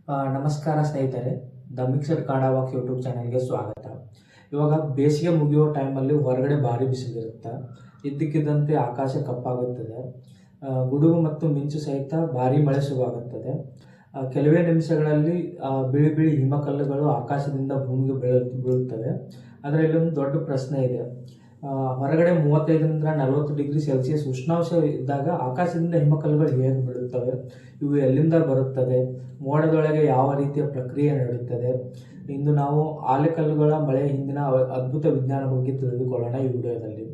ನಮಸ್ಕಾರ ಸ್ನೇಹಿತರೆ, the mixed Kannada walk YouTube ಚಾನಲ್ಗೆ ಸ್ವಾಗತ. ಇವಾಗ ಬೇಸಿಗೆ ಮುಗಿಯೋ ಟೈಮಲ್ಲಿ ಹೊರಗಡೆ ಭಾರಿ ಬಿಸಿಲಿರುತ್ತೆ. ಇದ್ದಕ್ಕಿದ್ದಂತೆ ಆಕಾಶ ಕಪ್ಪಾಗುತ್ತದೆ. ಗುಡುಗು ಮತ್ತು ಮಿಂಚು ಸಹಿತ ಭಾರಿ ಮಳೆ ಶುರುವಾಗುತ್ತದೆ. ಕೆಲವೇ ನಿಮಿಷಗಳಲ್ಲಿ ಬಿಳಿ ಬಿಳಿ ಹಿಮಕಲ್ಲುಗಳು ಆಕಾಶದಿಂದ ಭೂಮಿಗೆ ಬೀಳುತ್ತವೆ. ಆದರೆ ಇಲ್ಲೊಂದು ದೊಡ್ಡ ಪ್ರಶ್ನೆ ಇದೆ. ಹೊರಗಡೆ 35ರಿಂದ 40 ಡಿಗ್ರಿ ಸೆಲ್ಸಿಯಸ್ ಉಷ್ಣಾಂಶ ಇದ್ದಾಗ ಆಕಾಶದಿಂದ ಹಿಮಕಲ್ಲುಗಳು ಹೇಗೆ ಬೀಳುತ್ತವೆ? ಇವು ಎಲ್ಲಿಂದ ಬರುತ್ತದೆ? ಮೋಡದೊಳಗೆ ಯಾವ ರೀತಿಯ ಪ್ರಕ್ರಿಯೆ ನಡೆಯುತ್ತದೆ? ಇಂದು ನಾವು ಆಲಿಕಲ್ಲುಗಳ ಮಳೆ ಹಿಂದಿನ ಅದ್ಭುತ ವಿಜ್ಞಾನ ಬಗ್ಗೆ ತಿಳಿದುಕೊಳ್ಳೋಣ ಈ ವಿಡಿಯೋದಲ್ಲಿ.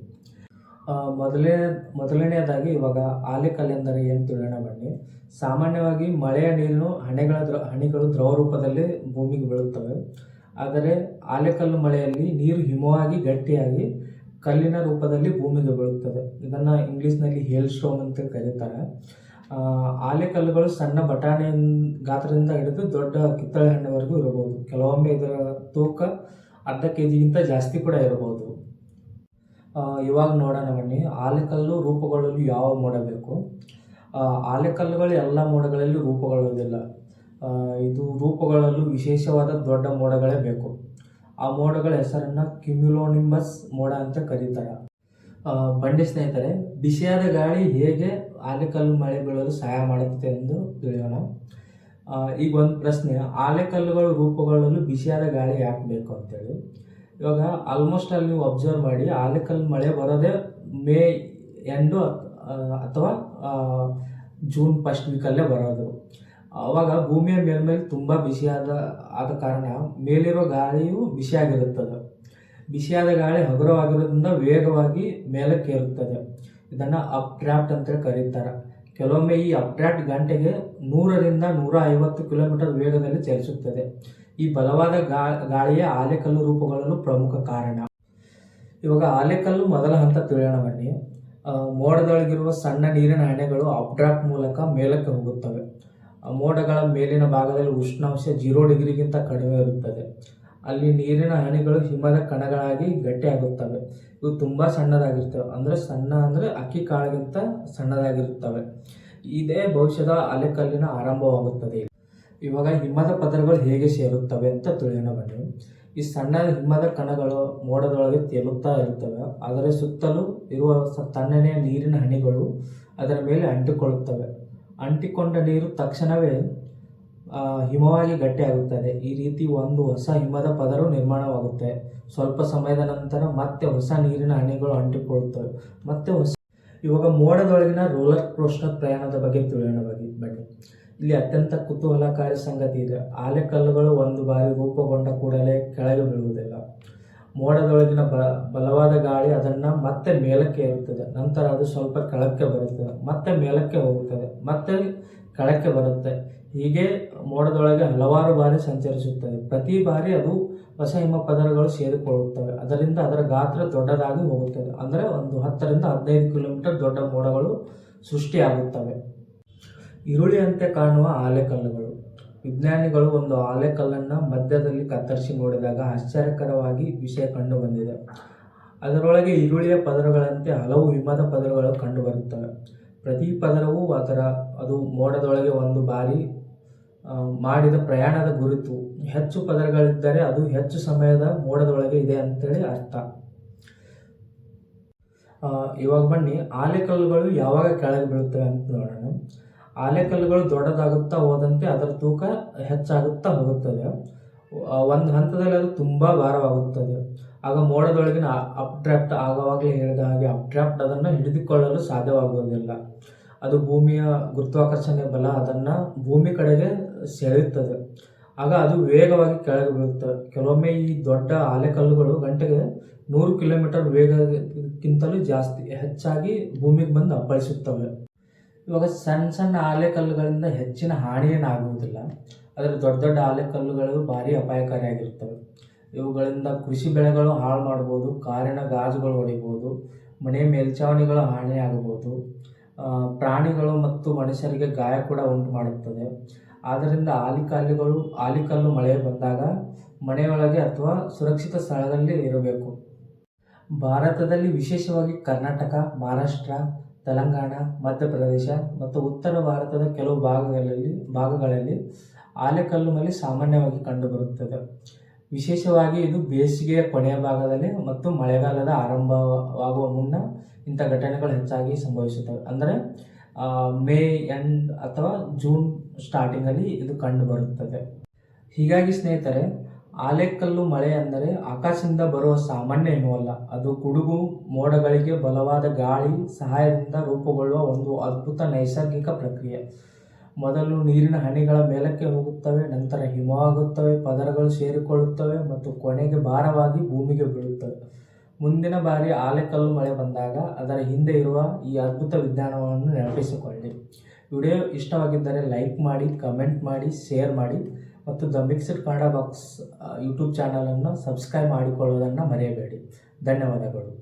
ಮೊದಲನೆಯದಾಗಿ ಇವಾಗ ಆಲಿಕಲ್ಲು ಎಂದರೆ ಏನು ತಿಳಿಯೋಣ ಬನ್ನಿ. ಸಾಮಾನ್ಯವಾಗಿ ಮಳೆಯ ನೀರು ಹನಿಗಳು ದ್ರವ ರೂಪದಲ್ಲಿ ಭೂಮಿಗೆ ಬೀಳುತ್ತವೆ. ಆದರೆ ಆಲಿಕಲ್ಲು ಮಳೆಯಲ್ಲಿ ನೀರು ಹಿಮವಾಗಿ ಗಟ್ಟಿಯಾಗಿ ಕಲ್ಲಿನ ರೂಪದಲ್ಲಿ ಭೂಮಿಗೆ ಬೀಳುತ್ತದೆ. ಇದನ್ನು ಇಂಗ್ಲೀಷ್ನಲ್ಲಿ ಹೇಲ್ ಸ್ಟೋನ್ ಅಂತ ಕರೀತಾರೆ. ಆಲಿಕಲ್ಲುಗಳು ಸಣ್ಣ ಬಟಾಣಿ ಗಾತ್ರದಿಂದ ಹಿಡಿದು ದೊಡ್ಡ ಕಿತ್ತಳೆ ಹಣ್ಣಿವರೆಗೂ ಇರಬಹುದು. ಕೆಲವೊಮ್ಮೆ ಇದರ ತೂಕ ಅರ್ಧ ಕೆಜಿಗಿಂತ ಜಾಸ್ತಿ ಕೂಡ ಇರಬಹುದು. ಇವಾಗ ನೋಡೋಣ ಬನ್ನಿ, ಆಲಿಕಲ್ಲು ರೂಪುಗೊಳ್ಳಲು ಯಾವ ಮೋಡ ಬೇಕು? ಆಲಿಕಲ್ಲುಗಳು ಎಲ್ಲ ಮೋಡಗಳಲ್ಲಿ ರೂಪುಗೊಳ್ಳುವುದಿಲ್ಲ. ಇದು ರೂಪುಗೊಳ್ಳಲು ವಿಶೇಷವಾದ ದೊಡ್ಡ ಮೋಡಗಳೇ ಬೇಕು. ಆ ಮೋಡಗಳ ಹೆಸರನ್ನು ಕ್ಯುಮ್ಯುಲೋನಿಂಬಸ್ ಮೋಡ ಅಂತ ಕರೀತಾರೆ. ಬನ್ನಿ ಸ್ನೇಹಿತರೆ, ಬಿಸಿಯಾದ ಗಾಳಿ ಹೇಗೆ ಆಲಿಕಲ್ಲು ಮಳೆ ಬೀಳಲು ಸಹಾಯ ಮಾಡುತ್ತೆ ಎಂದು ತಿಳಿಯೋಣ. ಈಗ ಒಂದು ಪ್ರಶ್ನೆ, ಆಲಿಕಲ್ಲುಗಳು ರೂಪುಗೊಳ್ಳಲು ಬಿಸಿಯಾದ ಗಾಳಿ ಯಾಕೆ ಬೇಕು ಅಂತೇಳಿ. ಇವಾಗ ಆಲ್ಮೋಸ್ಟ್ ಅಲ್ಲಿ ನೀವು ಅಬ್ಸರ್ವ್ ಮಾಡಿ, ಆಲಿಕಲ್ಲು ಮಳೆ ಬರೋದೇ ಮೇ ಎಂಡು ಅಥವಾ ಜೂನ್ ಫಸ್ಟ್ ವೀಕಲ್ಲೇ ಬರೋದು. ಆವಾಗ ಭೂಮಿಯ ಮೇಲ್ಮೇಲೆ ತುಂಬ ಆದ ಕಾರಣ ಮೇಲಿರೋ ಗಾಳಿಯು ಬಿಸಿಯಾಗಿರುತ್ತದೆ. ಬಿಸಿಯಾದ ಗಾಳಿ ಹಗುರವಾಗಿರೋದ್ರಿಂದ ವೇಗವಾಗಿ ಮೇಲಕ್ಕೆ ಏರುತ್ತದೆ. ಇದನ್ನು ಅಪ್ ಡ್ರಾಫ್ಟ್ ಅಂತೇಳಿ ಕರೀತಾರೆ. ಕೆಲವೊಮ್ಮೆ ಈ ಅಪ್ ಡ್ರಾಫ್ಟ್ ಗಂಟೆಗೆ 100ರಿಂದ 150 ಕಿಲೋಮೀಟರ್ ವೇಗದಲ್ಲಿ ಚಲಿಸುತ್ತದೆ. ಈ ಬಲವಾದ ಗಾಳಿಯ ಆಲಿಕಲ್ಲು ರೂಪುಗೊಳ್ಳಲು ಪ್ರಮುಖ ಕಾರಣ. ಇವಾಗ ಆಲಿಕಲ್ಲು ಮೊದಲ ಹಂತ ತಿಳಿಯೋಣ ಬನ್ನಿ. ಮೋಡದೊಳಗಿರುವ ಸಣ್ಣ ನೀರಿನ ಹನಿಗಳು ಅಪ್ ಡ್ರಾಫ್ಟ್ ಮೂಲಕ ಮೇಲಕ್ಕೆ ಹೋಗುತ್ತವೆ. ಮೋಡಗಳ ಮೇಲಿನ ಭಾಗದಲ್ಲಿ ಉಷ್ಣಾಂಶ 0 ಡಿಗ್ರಿಗಿಂತ ಕಡಿಮೆ ಇರುತ್ತದೆ. ಅಲ್ಲಿ ನೀರಿನ ಹನಿಗಳು ಹಿಮದ ಕಣಗಳಾಗಿ ಗಟ್ಟಿಯಾಗುತ್ತವೆ. ಇವು ತುಂಬ ಸಣ್ಣದಾಗಿರ್ತವೆ. ಅಂದರೆ ಅಕ್ಕಿ ಕಾಳಿಗಿಂತ ಸಣ್ಣದಾಗಿರುತ್ತವೆ. ಇದೇ ಭವಿಷ್ಯದ ಆಲಿಕಲ್ಲಿನ ಆರಂಭವಾಗುತ್ತದೆ. ಇವಾಗ ಹಿಮದ ಪದರಗಳು ಹೇಗೆ ಸೇರುತ್ತವೆ ಅಂತ ತಿಳಿಯೋಣ ಬನ್ನಿ. ಈ ಸಣ್ಣ ಹಿಮದ ಕಣಗಳು ಮೋಡದೊಳಗೆ ತೇಲುತ್ತಾ ಇರುತ್ತವೆ. ಅದರ ಸುತ್ತಲೂ ಇರುವ ತಣ್ಣನೆಯ ನೀರಿನ ಹನಿಗಳು ಅದರ ಮೇಲೆ ಅಂಟಿಕೊಳ್ಳುತ್ತವೆ. ಅಂಟಿಕೊಂಡ ನೀರು ತಕ್ಷಣವೇ ಹಿಮವಾಗಿ ಗಟ್ಟಿಯಾಗುತ್ತದೆ. ಈ ರೀತಿ ಒಂದು ಹೊಸ ಹಿಮದ ಪದರು ನಿರ್ಮಾಣವಾಗುತ್ತೆ. ಸ್ವಲ್ಪ ಸಮಯದ ನಂತರ ಮತ್ತೆ ಹೊಸ ನೀರಿನ ಹನಿಗಳು ಅಂಟಿಕೊಳ್ಳುತ್ತವೆ. ಇವಾಗ ಮೋಡದೊಳಗಿನ ರೋಲರ್ ಕೋಸ್ಟರ್ ಪ್ರಯಾಣದ ಬಗ್ಗೆ ತಿಳಿಯೋಣ ಬನ್ನಿ. ಇಲ್ಲಿ ಅತ್ಯಂತ ಕುತೂಹಲಕಾರಿ ಸಂಗತಿ ಇದೆ. ಆಲಿಕಲ್ಲುಗಳು ಒಂದು ಬಾರಿ ರೂಪುಗೊಂಡ ಕೂಡಲೇ ಕೆಳಗೆ ಬೀಳುವುದಿಲ್ಲ. ಮೋಡದೊಳಗಿನ ಬಲವಾದ ಗಾಳಿ ಅದನ್ನು ಮತ್ತೆ ಮೇಲಕ್ಕೆ ಏರುತ್ತದೆ. ನಂತರ ಅದು ಸ್ವಲ್ಪ ಕೆಳಕ್ಕೆ ಬರುತ್ತದೆ, ಮತ್ತೆ ಮೇಲಕ್ಕೆ ಹೋಗುತ್ತದೆ, ಮತ್ತೆ ಕೆಳಕ್ಕೆ ಬರುತ್ತೆ. ಹೀಗೆ ಮೋಡದೊಳಗೆ ಹಲವಾರು ಬಾರಿ ಸಂಚರಿಸುತ್ತದೆ. ಪ್ರತಿ ಬಾರಿ ಅದು ಹೊಸ ಹಿಮ ಪದರಗಳು ಸೇರಿಕೊಳ್ಳುತ್ತವೆ. ಅದರಿಂದ ಅದರ ಗಾತ್ರ ದೊಡ್ಡದಾಗಿ ಹೋಗುತ್ತದೆ. ಅಂದರೆ ಒಂದು 10ರಿಂದ 15 ಕಿಲೋಮೀಟರ್ ದೊಡ್ಡ ಮೋಡಗಳು ಸೃಷ್ಟಿಯಾಗುತ್ತವೆ. ಈರುಳ್ಳಿಯಂತೆ ಕಾಣುವ ಆಲಿಕಲ್ಲುಗಳು. ವಿಜ್ಞಾನಿಗಳು ಒಂದು ಆಲಿಕಲ್ಲನ್ನು ಮಧ್ಯದಲ್ಲಿ ಕತ್ತರಿಸಿ ನೋಡಿದಾಗ ಆಶ್ಚರ್ಯಕರವಾಗಿ ವಿಷಯ ಕಂಡು ಬಂದಿದೆ. ಅದರೊಳಗೆ ಈರುಳ್ಳಿಯ ಪದರಗಳಂತೆ ಹಲವು ಹಿಮದ ಪದರಗಳು ಕಂಡುಬರುತ್ತವೆ. ಪ್ರತಿ ಪದರವೂ ಅದು ಮೋಡದೊಳಗೆ ಒಂದು ಬಾರಿ ಮಾಡಿದ ಪ್ರಯಾಣದ ಗುರುತು. ಹೆಚ್ಚು ಪದರಗಳಿದ್ದರೆ ಅದು ಹೆಚ್ಚು ಸಮಯದ ಮೋಡದೊಳಗೆ ಇದೆ ಅಂತೇಳಿ ಅರ್ಥ. ಇವಾಗ ಬನ್ನಿ, ಆಲಿಕಲ್ಲುಗಳು ಯಾವಾಗ ಕೆಳಗೆ ಬೀಳುತ್ತವೆ ಅಂತ ನೋಡೋಣ. ಆಲಿಕಲ್ಲುಗಳು ದೊಡ್ಡದಾಗುತ್ತಾ ಹೋದಂತೆ ಅದರ ತೂಕ ಹೆಚ್ಚಾಗುತ್ತಾ ಹೋಗುತ್ತದೆ. ಒಂದು ಹಂತದಲ್ಲಿ ಅದು ತುಂಬ ಭಾರವಾಗುತ್ತದೆ. ಆಗ ಮೋಡದೊಳಗಿನ ಅಪ್ ಡ್ರಾಫ್ಟ್, ಆವಾಗಲೇ ಹೇಳಿದ ಹಾಗೆ ಅಪ್ ಡ್ರಾಫ್ಟ್ ಅದನ್ನು ಹಿಡಿದುಕೊಳ್ಳಲು ಸಾಧ್ಯವಾಗುವುದಿಲ್ಲ. ಅದು ಭೂಮಿಯ ಗುರುತ್ವಾಕರ್ಷಣೆ ಬಲ ಅದನ್ನು ಭೂಮಿ ಕಡೆಗೆ ಸೆಳೆಯುತ್ತದೆ. ಆಗ ಅದು ವೇಗವಾಗಿ ಕೆಳಗೆ ಬೀಳುತ್ತದೆ. ಕೆಲವೊಮ್ಮೆ ಈ ದೊಡ್ಡ ಆಲಿಕಲ್ಲುಗಳು ಗಂಟೆಗೆ 100 ಕಿಲೋಮೀಟರ್ ವೇಗಕ್ಕಿಂತಲೂ ಹೆಚ್ಚಾಗಿ ಭೂಮಿಗೆ ಬಂದು ಅಪ್ಪಳಿಸುತ್ತವೆ. ಇವಾಗ ಸಣ್ಣ ಆಲಿಕಲ್ಲುಗಳಿಂದ ಹೆಚ್ಚಿನ ಹಾನಿ ಏನಾಗುವುದಿಲ್ಲ. ಆದರೆ ದೊಡ್ಡ ಆಲಿಕಲ್ಲುಗಳು ಭಾರಿ ಅಪಾಯಕಾರಿಯಾಗಿರ್ತವೆ. ಇವುಗಳಿಂದ ಕೃಷಿ ಬೆಳೆಗಳು ಹಾಳು ಮಾಡ್ಬೋದು, ಕಾರಿನ ಗಾಜುಗಳು ಒಡಿಬೋದು, ಮನೆ ಮೇಲ್ಛಾವಣಿಗಳು ಹಾನಿಯಾಗಬಹುದು, ಪ್ರಾಣಿಗಳು ಮತ್ತು ಮನುಷ್ಯರಿಗೆ ಗಾಯ ಕೂಡ ಉಂಟು ಮಾಡುತ್ತದೆ. ಆದ್ದರಿಂದ ಆಲಿಕಲ್ಲು ಮಳೆ ಬಂದಾಗ ಮನೆಯೊಳಗೆ ಅಥವಾ ಸುರಕ್ಷಿತ ಸ್ಥಳದಲ್ಲಿ ಇರಬೇಕು. ಭಾರತದಲ್ಲಿ ವಿಶೇಷವಾಗಿ ಕರ್ನಾಟಕ, ಮಹಾರಾಷ್ಟ್ರ, ತೆಲಂಗಾಣ, ಮಧ್ಯಪ್ರದೇಶ ಮತ್ತು ಉತ್ತರ ಭಾರತದ ಕೆಲವು ಭಾಗಗಳಲ್ಲಿ ಆಲೆಕಲ್ಲು ಮಳೆ ಸಾಮಾನ್ಯವಾಗಿ ಕಂಡುಬರುತ್ತದೆ. ವಿಶೇಷವಾಗಿ ಇದು ಬೇಸಿಗೆಯ ಕೊನೆಯ ಭಾಗದಲ್ಲಿ ಮತ್ತು ಮಳೆಗಾಲದ ಆರಂಭವಾಗುವ ಮುನ್ನ ಇಂಥ ಘಟನೆಗಳು ಹೆಚ್ಚಾಗಿ ಸಂಭವಿಸುತ್ತವೆ. ಅಂದರೆ ಮೇ ಎಂಡ್ ಅಥವಾ ಜೂನ್ ಸ್ಟಾರ್ಟಿಂಗಲ್ಲಿ ಇದು ಕಂಡುಬರುತ್ತದೆ. ಹೀಗಾಗಿ ಸ್ನೇಹಿತರೆ, ಆಲೆಕಲ್ಲು ಮಳೆ ಅಂದರೆ ಆಕಾಶದಿಂದ ಬರುವ ಸಾಮಾನ್ಯ ಏನೂ ಅದು ಗುಡುಗು ಮೋಡಗಳಿಗೆ ಬಲವಾದ ಗಾಳಿ ಸಹಾಯದಿಂದ ರೂಪುಗೊಳ್ಳುವ ಒಂದು ಅದ್ಭುತ ನೈಸರ್ಗಿಕ ಪ್ರಕ್ರಿಯೆ. ಮೊದಲು ನೀರಿನ ಹನಿಗಳ ಮೇಲಕ್ಕೆ ಹೋಗುತ್ತವೆ, ನಂತರ ಹಿಮವಾಗುತ್ತವೆ, ಪದರಗಳು ಸೇರಿಕೊಳ್ಳುತ್ತವೆ ಮತ್ತು ಕೊನೆಗೆ ಭಾರವಾಗಿ ಭೂಮಿಗೆ ಬೀಳುತ್ತವೆ. ಮುಂದಿನ ಬಾರಿ ಆಲೆಕಲ್ಲು ಮಳೆ ಬಂದಾಗ ಅದರ ಹಿಂದೆ ಇರುವ ಈ ಅದ್ಭುತ ವಿಜ್ಞಾನವನ್ನು ನೆನಪಿಸಿಕೊಳ್ಳಿ. ವಿಡಿಯೋ ಇಷ್ಟವಾಗಿದ್ದರೆ ಲೈಕ್ ಮಾಡಿ, ಕಮೆಂಟ್ ಮಾಡಿ, ಶೇರ್ ಮಾಡಿ ಮತ್ತು the mixed Kannada box YouTube ಚಾನಲನ್ನು ಸಬ್ಸ್ಕ್ರೈಬ್ ಮಾಡಿಕೊಳ್ಳುವುದನ್ನು ಮರೆಯಬೇಡಿ. ಧನ್ಯವಾದಗಳು.